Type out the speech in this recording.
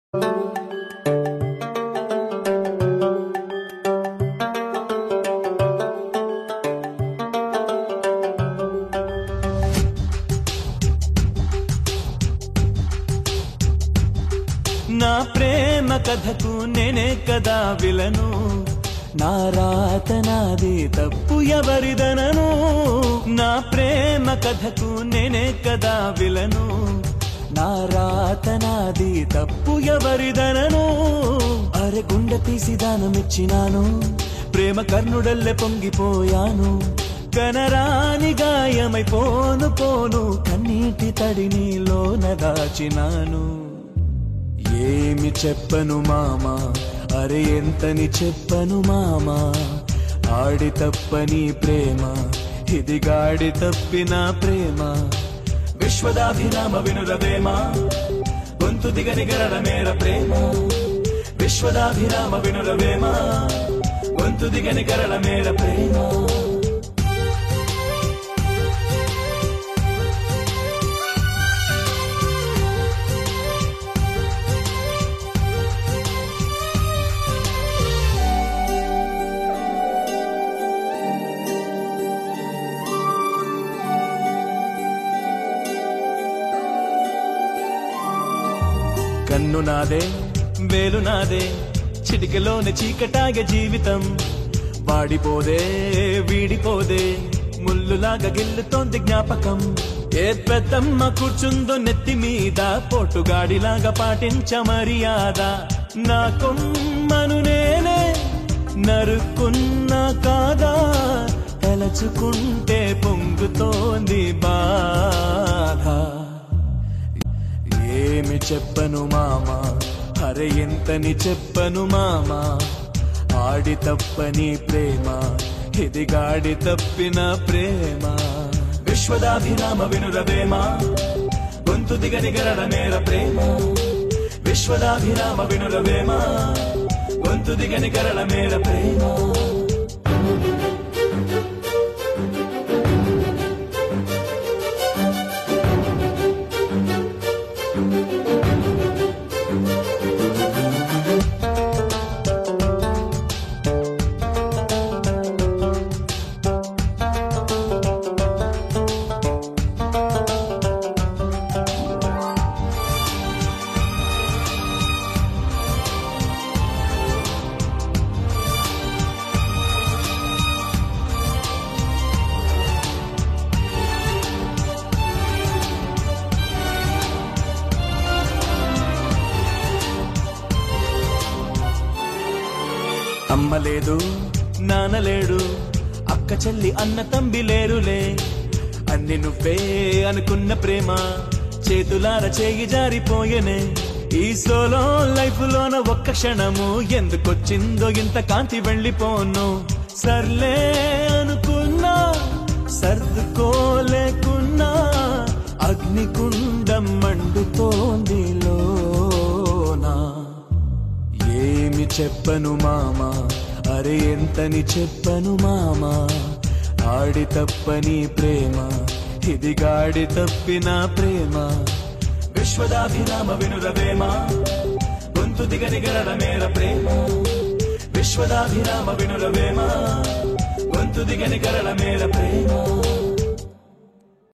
నా ప్రేమ కథకు నేనే కదా విలను, నా రాత నాది తప్పు ఎవరిదనను. నా ప్రేమ కథకు నేనే కదా విలను, నా రాత నాది తప్పు ఎవరిదనను. అరె గుండె తీసి దానమిచ్చినాను, ప్రేమ కర్ణుడల్లె పొంగిపోయాను. కనరాని గాయమైపోను పోను, కన్నీటి తడిని లోన దాచినాను. ఏమి చెప్పను మామా, అరే ఎంతని చెప్పను మామా. ఆడి తప్పని ప్రేమ, ఇది గాడి తప్పిన ప్రేమ. విశ్వదాభిరామ వినురవేమ, గొంతు దిగని గరళ మేర ప్రేమ. విశ్వదాభిరామ వినురవేమ, గొంతు దిగని గరళ మేర ప్రేమ. కన్ను నాదే వేలు నాదే, చిటికలోని చీకటాగే జీవితం. వాడిపోదే వీడిపోదే, ముల్లులాగా గిల్లుతోంది జ్ఞాపకం. ఏ పెద్దమ్మ కూర్చుందో నెత్తి మీద, పోటుగాడిలాగా పాటించ మర్యాద. నా కొమ్మను నేనే నరుక్కున్నా కాదా, తలచుకుంటే పొంగుతోంది బాధ. ఏమి చెప్పను మామా, అరే ఎంతని చెప్పను మామా. ఆడి తప్పని ప్రేమ, ఇది గాడి తప్పిన ప్రేమ. విశ్వదాభిరామ వినురవేమ, గొంతు దిగని గరళ మేర ప్రేమ. విశ్వదాభిరామ వినురవేమ, గొంతు దిగని గరళ మేర ప్రేమ. అమ్మ లేదు నాన్న లేడు, అక్క చెల్లి అన్న తంబి లేరులే. అన్ని నువ్వే అనుకున్న ప్రేమ, చేతులార చేయి జారిపోయనే. ఈ సోలో లైఫ్ లోన ఒక్క క్షణము, ఎందుకొచ్చిందో ఇంత కాంతి వెళ్ళిపోను. సర్లే అనుకున్నా సర్దుకోలేకున్నా, అగ్నికుండం మండుతోంది లోనా. ఏమి చెప్పను మామా, అరే ఎంతని చెప్పను మామా. ఆడి తప్పని ప్రేమ, ఇది గాడి తప్పిన ప్రేమ. విశ్వదాభిరామ వినురవేమ, గొంతు దిగని గరళ మేర ప్రేమ. విశ్వదాభిరామ వినురవేమ, గొంతు దిగని గరళ మేర ప్రేమ.